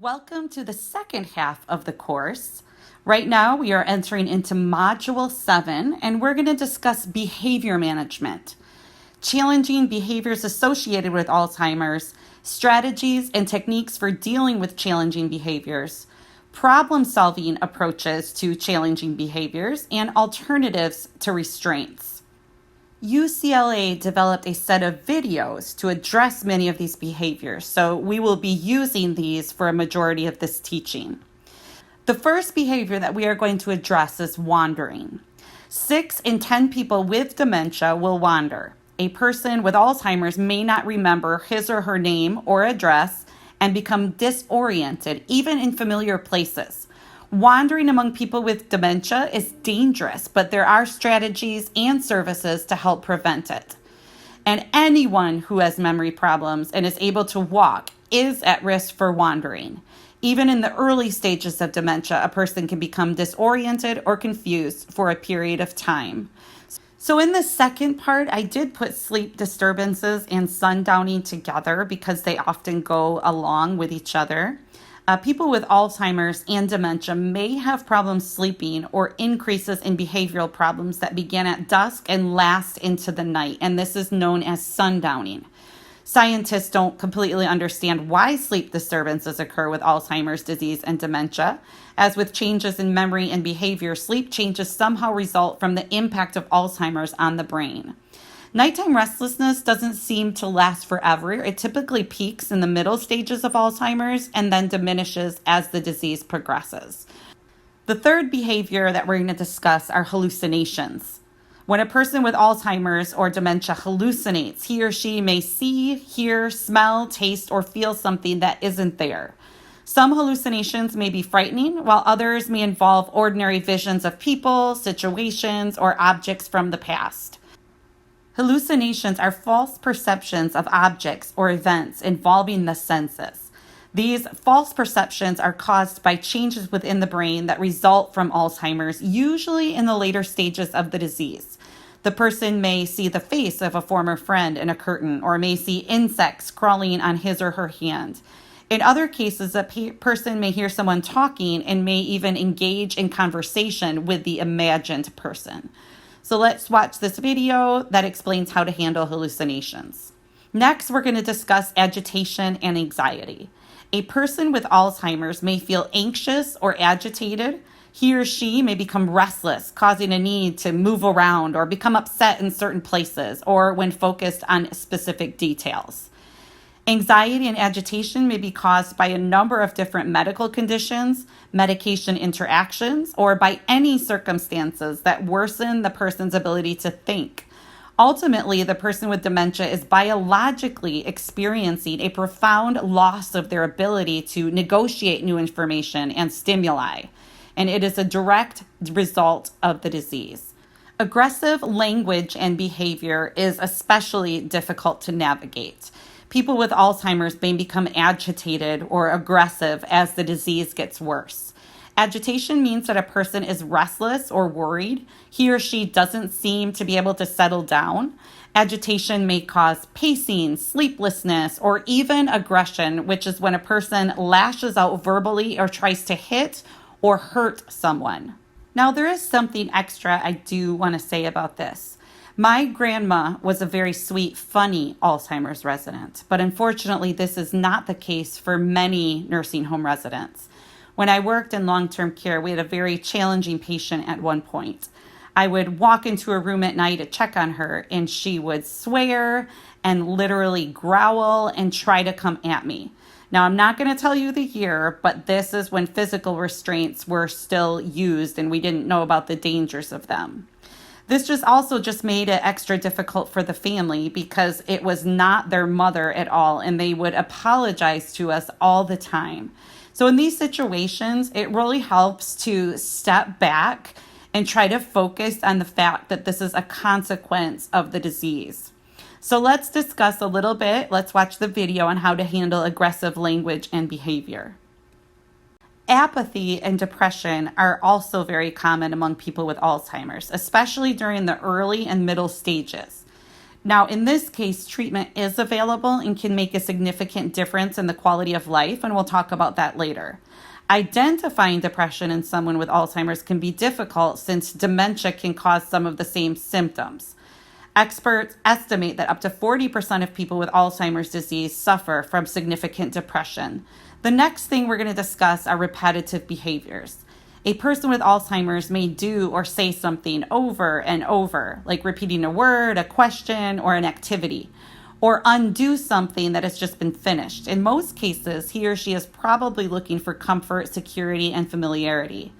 Welcome to the second half of the course. Right now, we are entering into Module 7, and we're going to discuss behavior management, challenging behaviors associated with Alzheimer's, strategies and techniques for dealing with challenging behaviors, problem-solving approaches to challenging behaviors, and alternatives to restraints. UCLA developed a set of videos to address many of these behaviors, so we will be using these for a majority of this teaching. The first behavior that we are going to address is wandering. 6 in 10 people with dementia will wander. A person with Alzheimer's may not remember his or her name or address and become disoriented, even in familiar places. Wandering among people with dementia is dangerous, but there are strategies and services to help prevent it. And anyone who has memory problems and is able to walk is at risk for wandering. Even in the early stages of dementia, a person can become disoriented or confused for a period of time. So in the second part, I did put sleep disturbances and sundowning together because they often go along with each other. People with Alzheimer's and dementia may have problems sleeping or increases in behavioral problems that begin at dusk and last into the night, and this is known as sundowning. Scientists don't completely understand why sleep disturbances occur with Alzheimer's disease and dementia. As with changes in memory and behavior, sleep changes somehow result from the impact of Alzheimer's on the brain. Nighttime restlessness doesn't seem to last forever. It typically peaks in the middle stages of Alzheimer's and then diminishes as the disease progresses. The third behavior that we're going to discuss are hallucinations. When a person with Alzheimer's or dementia hallucinates, he or she may see, hear, smell, taste, or feel something that isn't there. Some hallucinations may be frightening, while others may involve ordinary visions of people, situations, or objects from the past. Hallucinations are false perceptions of objects or events involving the senses. These false perceptions are caused by changes within the brain that result from Alzheimer's, usually in the later stages of the disease. The person may see the face of a former friend in a curtain or may see insects crawling on his or her hand. In other cases, a person may hear someone talking and may even engage in conversation with the imagined person. So let's watch this video that explains how to handle hallucinations. Next, we're going to discuss agitation and anxiety. A person with Alzheimer's may feel anxious or agitated. He or she may become restless, causing a need to move around or become upset in certain places or when focused on specific details. Anxiety and agitation may be caused by a number of different medical conditions, medication interactions, or by any circumstances that worsen the person's ability to think. Ultimately, the person with dementia is biologically experiencing a profound loss of their ability to negotiate new information and stimuli, and it is a direct result of the disease. Aggressive language and behavior is especially difficult to navigate. People with Alzheimer's may become agitated or aggressive as the disease gets worse. Agitation means that a person is restless or worried. He or she doesn't seem to be able to settle down. Agitation may cause pacing, sleeplessness, or even aggression, which is when a person lashes out verbally or tries to hit or hurt someone. Now, there is something extra I do want to say about this. My grandma was a very sweet, funny Alzheimer's resident, but unfortunately, this is not the case for many nursing home residents. When I worked in long-term care, we had a very challenging patient at one point. I would walk into a room at night to check on her, and she would swear and literally growl and try to come at me. Now, I'm not going to tell you the year, but this is when physical restraints were still used and we didn't know about the dangers of them. This just made it extra difficult for the family because it was not their mother at all, and they would apologize to us all the time. So in these situations, it really helps to step back and try to focus on the fact that this is a consequence of the disease. So let's discuss a little bit. Let's watch the video on how to handle aggressive language and behavior. Apathy and depression are also very common among people with Alzheimer's, especially during the early and middle stages. Now, in this case, treatment is available and can make a significant difference in the quality of life, and we'll talk about that later. Identifying depression in someone with Alzheimer's can be difficult since dementia can cause some of the same symptoms. Experts estimate that up to 40% of people with Alzheimer's disease suffer from significant depression. The next thing we're going to discuss are repetitive behaviors. A person with Alzheimer's may do or say something over and over, like repeating a word, a question, or an activity, or undo something that has just been finished. In most cases, he or she is probably looking for comfort, security, and familiarity.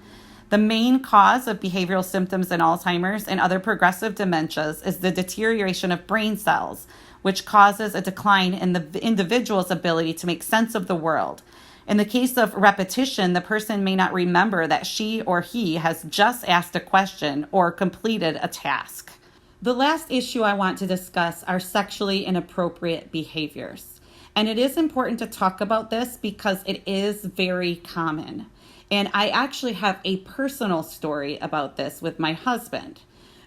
The main cause of behavioral symptoms in Alzheimer's and other progressive dementias is the deterioration of brain cells, which causes a decline in the individual's ability to make sense of the world. In the case of repetition, the person may not remember that she or he has just asked a question or completed a task. The last issue I want to discuss are sexually inappropriate behaviors. And it is important to talk about this because it is very common. And I actually have a personal story about this with my husband.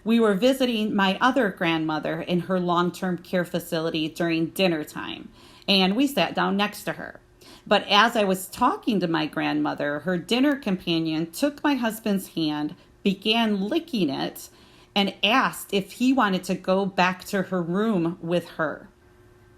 We were visiting my other grandmother in her long-term care facility during dinner time, and we sat down next to her. But as I was talking to my grandmother, her dinner companion took my husband's hand, began licking it, and asked if he wanted to go back to her room with her.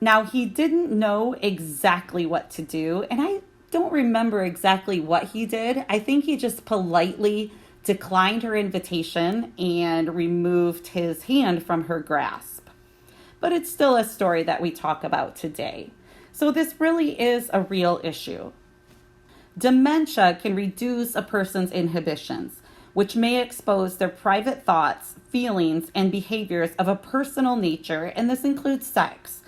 Now, he didn't know exactly what to do, and I don't remember exactly what he did. I think he just politely declined her invitation and removed his hand from her grasp. But it's still a story that we talk about today. So this really is a real issue. Dementia can reduce a person's inhibitions, which may expose their private thoughts, feelings, and behaviors of a personal nature, and this includes sex.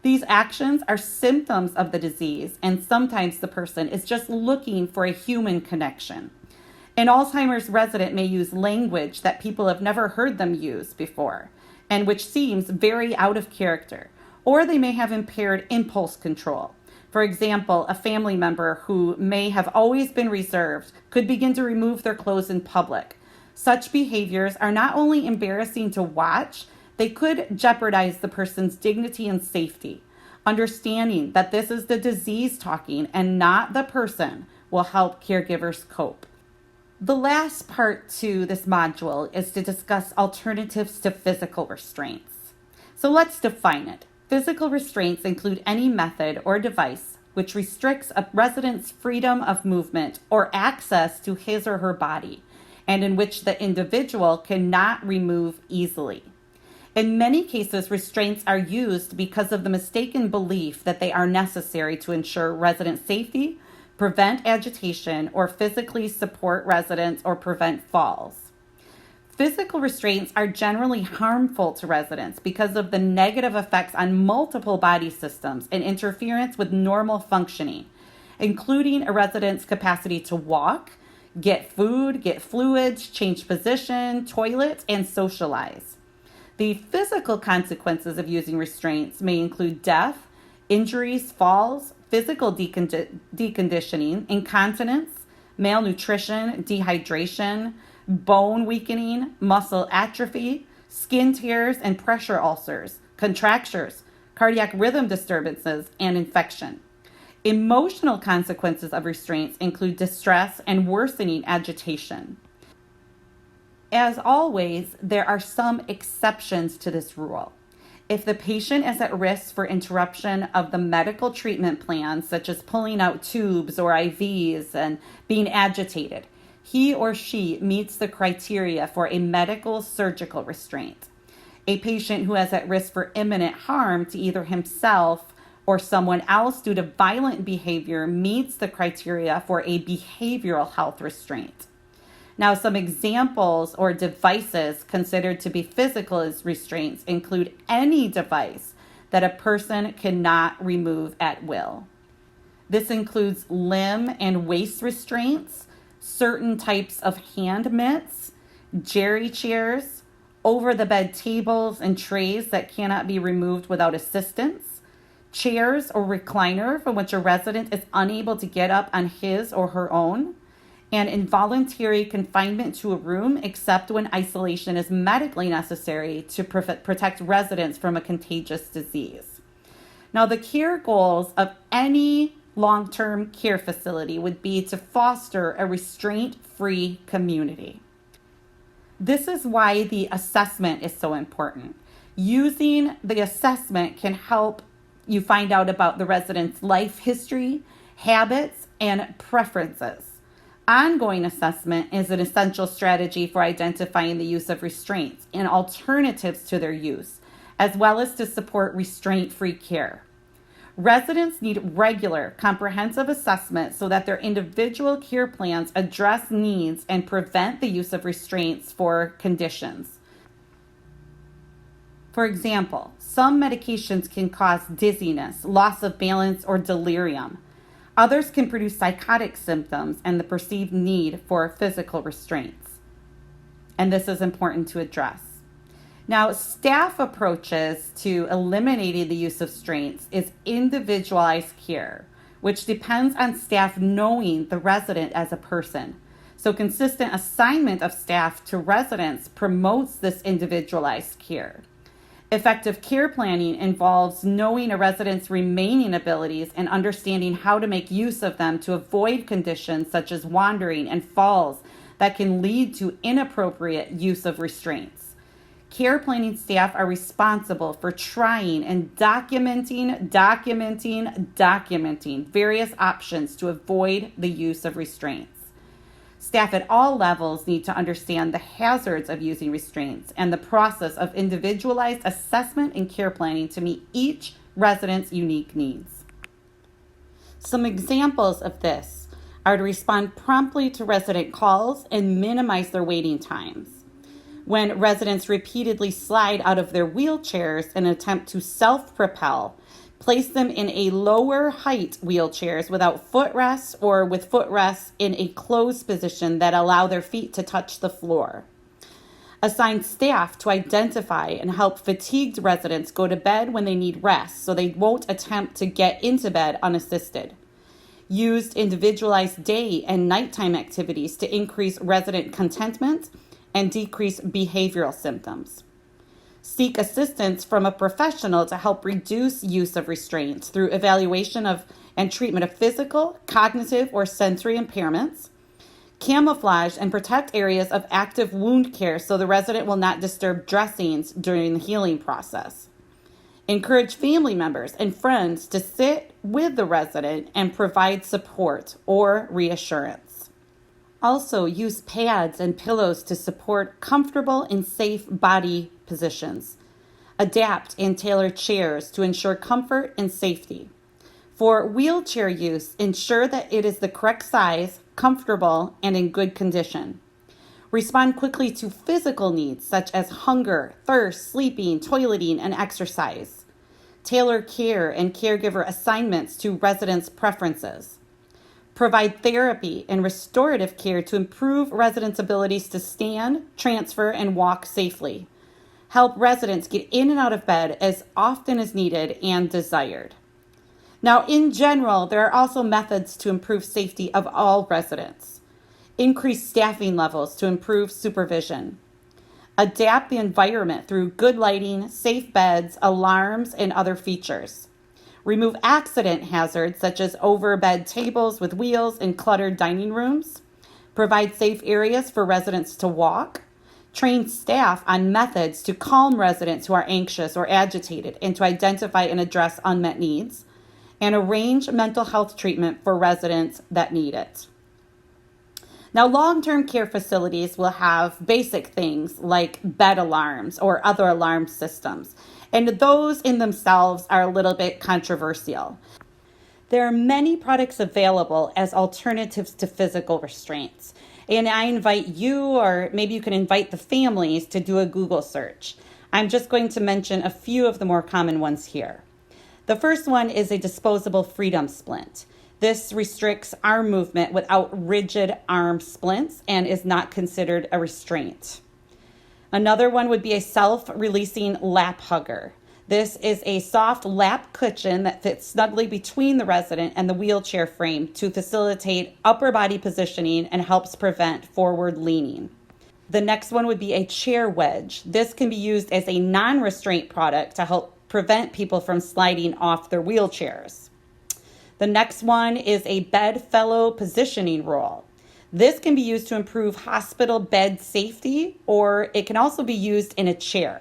These actions are symptoms of the disease, and sometimes the person is just looking for a human connection. An Alzheimer's resident may use language that people have never heard them use before, and which seems very out of character, or they may have impaired impulse control. For example, a family member who may have always been reserved could begin to remove their clothes in public. Such behaviors are not only embarrassing to watch, they could jeopardize the person's dignity and safety. Understanding that this is the disease talking and not the person will help caregivers cope. The last part to this module is to discuss alternatives to physical restraints. So let's define it. Physical restraints include any method or device which restricts a resident's freedom of movement or access to his or her body, and in which the individual cannot remove easily. In many cases, restraints are used because of the mistaken belief that they are necessary to ensure resident safety, prevent agitation, or physically support residents or prevent falls. Physical restraints are generally harmful to residents because of the negative effects on multiple body systems and interference with normal functioning, including a resident's capacity to walk, get food, get fluids, change position, toilet, and socialize. The physical consequences of using restraints may include death, injuries, falls, physical deconditioning, incontinence, malnutrition, dehydration, bone weakening, muscle atrophy, skin tears and pressure ulcers, contractures, cardiac rhythm disturbances, and infection. Emotional consequences of restraints include distress and worsening agitation. As always, there are some exceptions to this rule. If the patient is at risk for interruption of the medical treatment plan, such as pulling out tubes or IVs and being agitated, he or she meets the criteria for a medical surgical restraint. A patient who is at risk for imminent harm to either himself or someone else due to violent behavior meets the criteria for a behavioral health restraint. Now, some examples or devices considered to be physical as restraints include any device that a person cannot remove at will. This includes limb and waist restraints, certain types of hand mitts, jerry chairs, over-the-bed tables and trays that cannot be removed without assistance, chairs or recliner from which a resident is unable to get up on his or her own, and involuntary confinement to a room except when isolation is medically necessary to protect residents from a contagious disease. Now, the care goals of any long-term care facility would be to foster a restraint-free community. This is why the assessment is so important. Using the assessment can help you find out about the resident's life history, habits, and preferences. Ongoing assessment is an essential strategy for identifying the use of restraints and alternatives to their use, as well as to support restraint-free care. Residents need regular, comprehensive assessment so that their individual care plans address needs and prevent the use of restraints for conditions. For example, some medications can cause dizziness, loss of balance, or delirium. Others can produce psychotic symptoms and the perceived need for physical restraints. And this is important to address. Now, staff approaches to eliminating the use of restraints is individualized care, which depends on staff knowing the resident as a person. So consistent assignment of staff to residents promotes this individualized care. Effective care planning involves knowing a resident's remaining abilities and understanding how to make use of them to avoid conditions such as wandering and falls that can lead to inappropriate use of restraints. Care planning staff are responsible for trying and documenting various options to avoid the use of restraints. Staff at all levels need to understand the hazards of using restraints and the process of individualized assessment and care planning to meet each resident's unique needs. Some examples of this are to respond promptly to resident calls and minimize their waiting times. When residents repeatedly slide out of their wheelchairs in an attempt to self-propel, place them in a lower height wheelchairs without footrests or with footrests in a closed position that allow their feet to touch the floor. Assign staff to identify and help fatigued residents go to bed when they need rest so they won't attempt to get into bed unassisted. Used individualized day and nighttime activities to increase resident contentment and decrease behavioral symptoms. Seek assistance from a professional to help reduce use of restraints through evaluation of and treatment of physical, cognitive, or sensory impairments. Camouflage and protect areas of active wound care so the resident will not disturb dressings during the healing process. Encourage family members and friends to sit with the resident and provide support or reassurance. Also, use pads and pillows to support comfortable and safe body positions. Adapt and tailor chairs to ensure comfort and safety. For wheelchair use, ensure that it is the correct size, comfortable, and in good condition. Respond quickly to physical needs such as hunger, thirst, sleeping, toileting, and exercise. Tailor care and caregiver assignments to residents' preferences. Provide therapy and restorative care to improve residents' abilities to stand, transfer, and walk safely. Help residents get in and out of bed as often as needed and desired. Now, in general, there are also methods to improve safety of all residents. Increase staffing levels to improve supervision. Adapt the environment through good lighting, safe beds, alarms, and other features. Remove accident hazards such as over-bed tables with wheels and cluttered dining rooms. Provide safe areas for residents to walk. Train staff on methods to calm residents who are anxious or agitated and to identify and address unmet needs. And arrange mental health treatment for residents that need it. Now, long-term care facilities will have basic things like bed alarms or other alarm systems. And those in themselves are a little bit controversial. There are many products available as alternatives to physical restraints. And I invite you, or maybe you can invite the families, to do a Google search. I'm just going to mention a few of the more common ones here. The first one is a disposable freedom splint. This restricts arm movement without rigid arm splints and is not considered a restraint. Another one would be a self-releasing lap hugger. This is a soft lap cushion that fits snugly between the resident and the wheelchair frame to facilitate upper body positioning and helps prevent forward leaning. The next one would be a chair wedge. This can be used as a non-restraint product to help prevent people from sliding off their wheelchairs. The next one is a bedfellow positioning roll. This can be used to improve hospital bed safety, or it can also be used in a chair.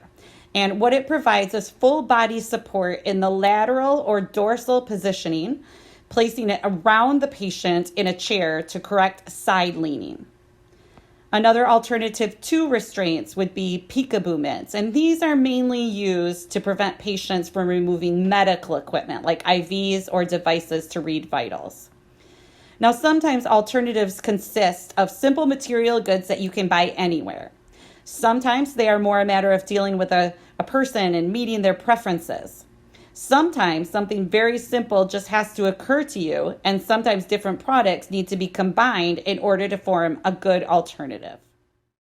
And what it provides is full body support in the lateral or dorsal positioning, placing it around the patient in a chair to correct side leaning. Another alternative to restraints would be peekaboo mitts, and these are mainly used to prevent patients from removing medical equipment like IVs or devices to read vitals. Now, sometimes alternatives consist of simple material goods that you can buy anywhere. Sometimes they are more a matter of dealing with a person and meeting their preferences. Sometimes something very simple just has to occur to you, and sometimes different products need to be combined in order to form a good alternative.